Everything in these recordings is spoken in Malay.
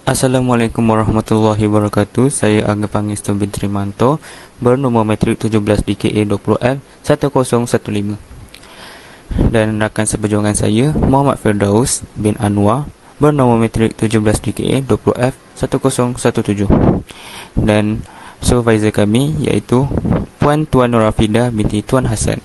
Assalamualaikum warahmatullahi wabarakatuh. Saya Angga Pangestu bin Trimanto, bernomor matrik 17 DKA 20F 1015. Dan rakan seperjuangan saya Muhammad Firdaus bin Anwar, bernomor matrik 17 DKA 20F 1017. Dan supervisor kami iaitu Puan Tuan Nurafidah binti Tuan Hassan.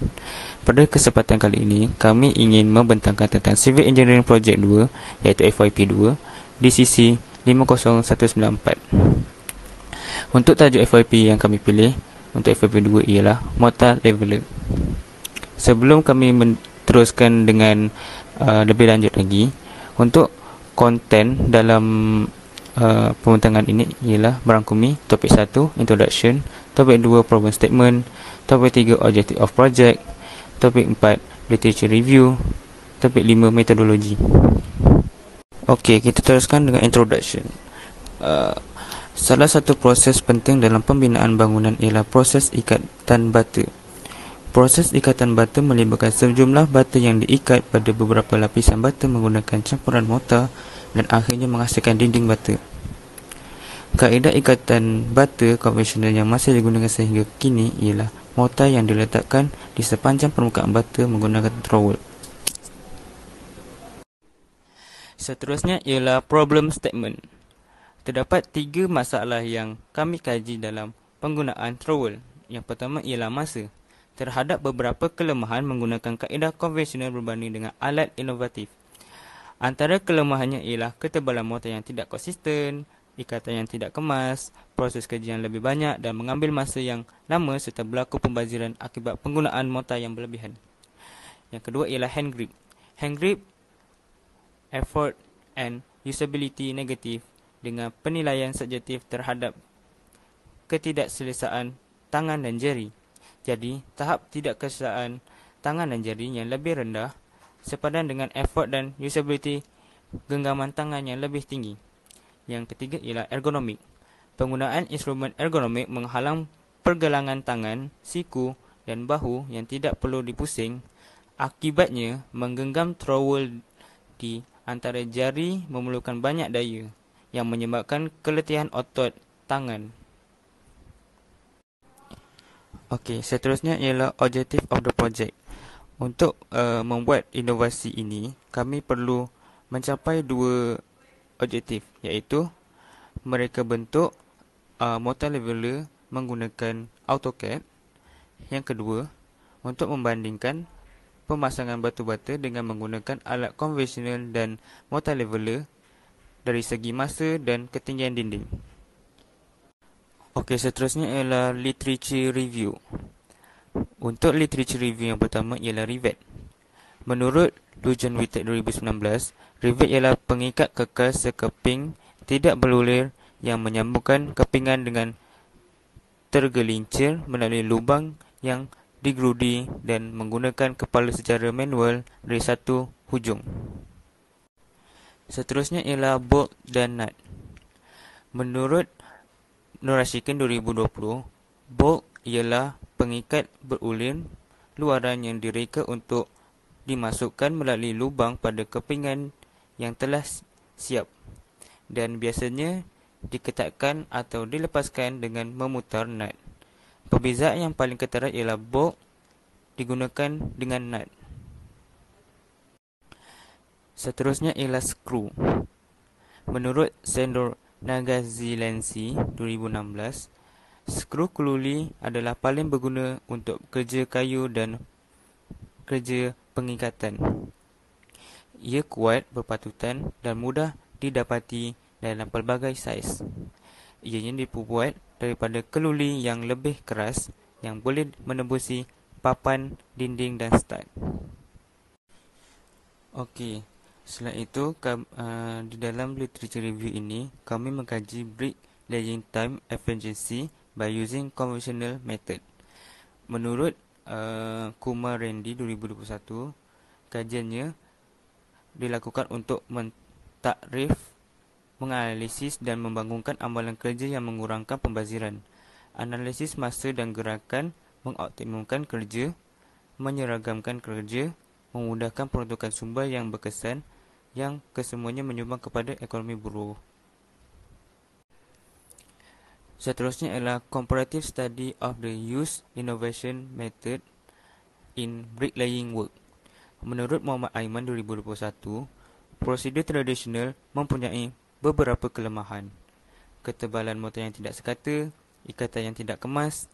Pada kesempatan kali ini, kami ingin membentangkan tentang Civil Engineering Project 2 iaitu FYP 2 di sisi 50194. Untuk tajuk FYP yang kami pilih untuk FYP 2 ialah Mortar Leveler. Sebelum kami meneruskan dengan lebih lanjut lagi, untuk konten dalam pembentangan ini ialah merangkumi topik 1 Introduction, topik 2 Problem Statement, topik 3 Objective of Project, topik 4 Literature Review, topik 5 Metodologi. Okey, kita teruskan dengan introduction. Salah satu proses penting dalam pembinaan bangunan ialah proses ikatan bata. Proses ikatan bata melibatkan sejumlah bata yang diikat pada beberapa lapisan bata menggunakan campuran mortar dan akhirnya menghasilkan dinding bata. Kaedah ikatan bata konvensional yang masih digunakan sehingga kini ialah mortar yang diletakkan di sepanjang permukaan bata menggunakan trowel. Seterusnya ialah problem statement. Terdapat 3 masalah yang kami kaji dalam penggunaan trowel. Yang pertama ialah masa. Terhadap beberapa kelemahan menggunakan kaedah konvensional berbanding dengan alat inovatif. Antara kelemahannya ialah ketebalan mortar yang tidak konsisten, ikatan yang tidak kemas, proses kerja yang lebih banyak dan mengambil masa yang lama serta berlaku pembaziran akibat penggunaan mortar yang berlebihan. Yang kedua ialah hand grip. Hand grip effort and usability negatif dengan penilaian subjektif terhadap ketidakselesaan tangan dan jari. Jadi, tahap tidak keselesaan tangan dan jari yang lebih rendah sepadan dengan effort dan usability genggaman tangan yang lebih tinggi. Yang ketiga ialah ergonomik. Penggunaan instrumen ergonomik menghalang pergelangan tangan, siku dan bahu yang tidak perlu dipusing. Akibatnya, menggenggam trowel di antara jari memerlukan banyak daya yang menyebabkan keletihan otot tangan. Okey, seterusnya ialah objective of the project. Untuk membuat inovasi ini, kami perlu mencapai 2 objektif, iaitu mereka bentuk mortar leveler menggunakan AutoCAD. Yang kedua, untuk membandingkan pemasangan batu bata dengan menggunakan alat konvensional dan mortar leveler dari segi masa dan ketinggian dinding. Okey, seterusnya ialah literature review. Untuk literature review yang pertama ialah rivet. Menurut Lujan Wittek 2019, rivet ialah pengikat kekal sekeping tidak berulir yang menyambungkan kepingan dengan tergelincir melalui lubang yang digerudi dan menggunakan kepala secara manual dari satu hujung. Seterusnya ialah bolt dan nut. Menurut Nurashikin 2020, bolt ialah pengikat berulir luaran yang direka untuk dimasukkan melalui lubang pada kepingan yang telah siap dan biasanya diketatkan atau dilepaskan dengan memutar nut. Perbezaan yang paling ketara ialah bolt digunakan dengan nut. Seterusnya ialah skru. Menurut Sandor Nagazilensi 2016, skru keluli adalah paling berguna untuk kerja kayu dan kerja pengikatan. Ia kuat, berpatutan dan mudah didapati dalam pelbagai saiz. Ianya dibuat daripada keluli yang lebih keras yang boleh menembusi papan, dinding dan stud. Okey, selain itu di dalam literature review ini kami mengkaji brick laying time efficiency by using conventional method. Menurut Kumar Randy 2021, kajiannya dilakukan untuk mentakrif, menganalisis dan membangunkan amalan kerja yang mengurangkan pembaziran, analisis masa dan gerakan, mengoptimumkan kerja, menyeragamkan kerja, memudahkan peruntukan sumber yang berkesan, yang kesemuanya menyumbang kepada ekonomi buruh. Seterusnya ialah comparative study of the use innovation method in bricklaying work. Menurut Muhammad Aiman 2021, prosedur tradisional mempunyai beberapa kelemahan. Ketebalan mortar yang tidak sekata, ikatan yang tidak kemas,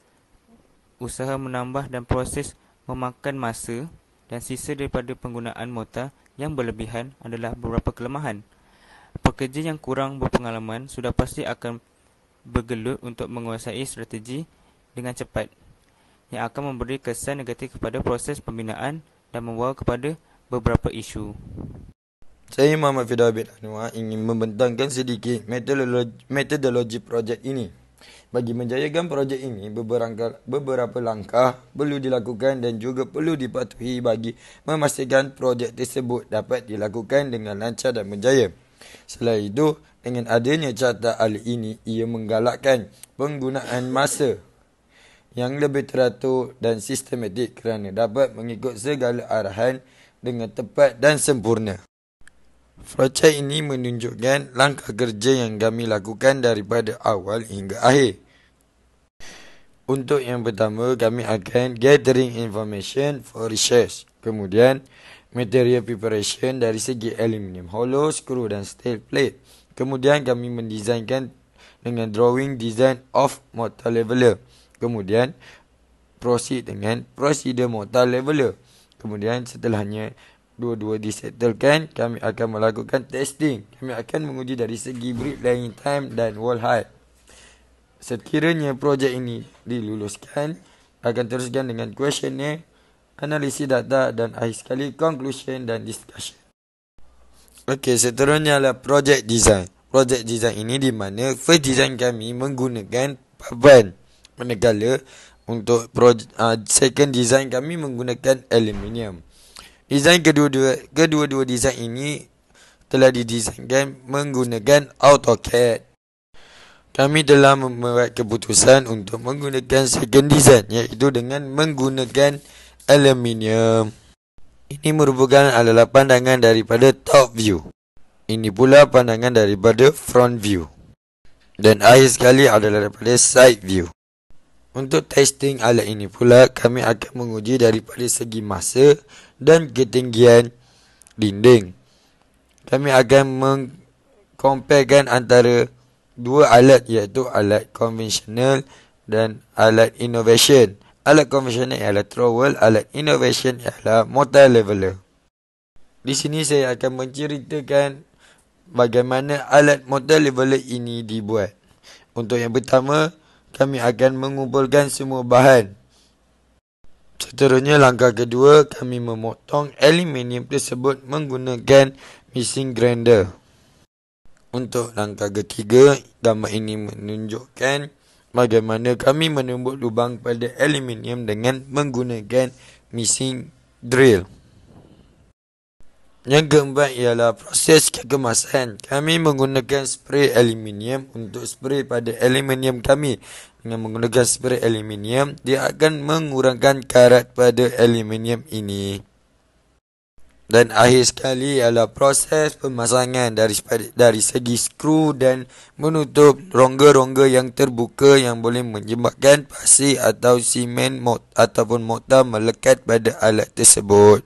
usaha menambah dan proses memakan masa dan sisa daripada penggunaan mortar yang berlebihan adalah beberapa kelemahan. Pekerja yang kurang berpengalaman sudah pasti akan bergelut untuk menguasai strategi dengan cepat yang akan memberi kesan negatif kepada proses pembinaan dan membawa kepada beberapa isu. Saya Muhammad Firdaus bin Anwar ingin membentangkan sedikit metodologi projek ini. Bagi menjayakan projek ini, beberapa langkah perlu dilakukan dan juga perlu dipatuhi bagi memastikan projek tersebut dapat dilakukan dengan lancar dan berjaya. Selain itu, dengan adanya carta ahli ini, ia menggalakkan penggunaan masa yang lebih teratur dan sistematik kerana dapat mengikut segala arahan dengan tepat dan sempurna. Projek ini menunjukkan langkah kerja yang kami lakukan daripada awal hingga akhir. Untuk yang pertama, kami akan gathering information for research. Kemudian, material preparation dari segi aluminium hollow, screw dan steel plate. Kemudian, kami mendesainkan dengan drawing design of mortar leveler. Kemudian, proceed dengan prosedur mortar leveler. Kemudian, setelahnya, dua-dua disettlekan, kami akan melakukan testing. Kami akan menguji dari segi bricklaying time dan wall height. Sekiranya projek ini diluluskan, akan teruskan dengan questionnaire, analisis data dan akhir sekali conclusion dan discussion. Okey, seterusnya adalah project design. Project design ini di mana first design kami menggunakan papan, manakala untuk second design kami menggunakan aluminium. Desain kedua-dua desain ini telah didesainkan menggunakan AutoCAD. Kami telah membuat keputusan untuk menggunakan second design, iaitu dengan menggunakan aluminium. Ini merupakan adalah pandangan daripada top view. Ini pula pandangan daripada front view. Dan akhir sekali adalah daripada side view. Untuk testing alat ini pula, kami akan menguji daripada segi masa dan ketinggian dinding. Kami akan mengcomparekan antara dua alat, iaitu alat konvensional dan alat innovation. Alat konvensional ialah trowel, alat innovation ialah mortar leveler. Di sini saya akan menceritakan bagaimana alat mortar leveler ini dibuat. Untuk yang pertama, kami akan mengumpulkan semua bahan. Seterusnya, langkah kedua, kami memotong aluminium tersebut menggunakan machine grinder. Untuk langkah ketiga, gambar ini menunjukkan bagaimana kami menembus lubang pada aluminium dengan menggunakan mesin drill. Yang keempat ialah proses kekemasan. Kami menggunakan spray aluminium untuk spray pada aluminium kami. Dengan menggunakan spray aluminium, dia akan mengurangkan karat pada aluminium ini. Dan akhir sekali ialah proses pemasangan dari segi skru dan menutup rongga-rongga yang terbuka yang boleh menyebabkan pasir atau simen ataupun mortar melekat pada alat tersebut.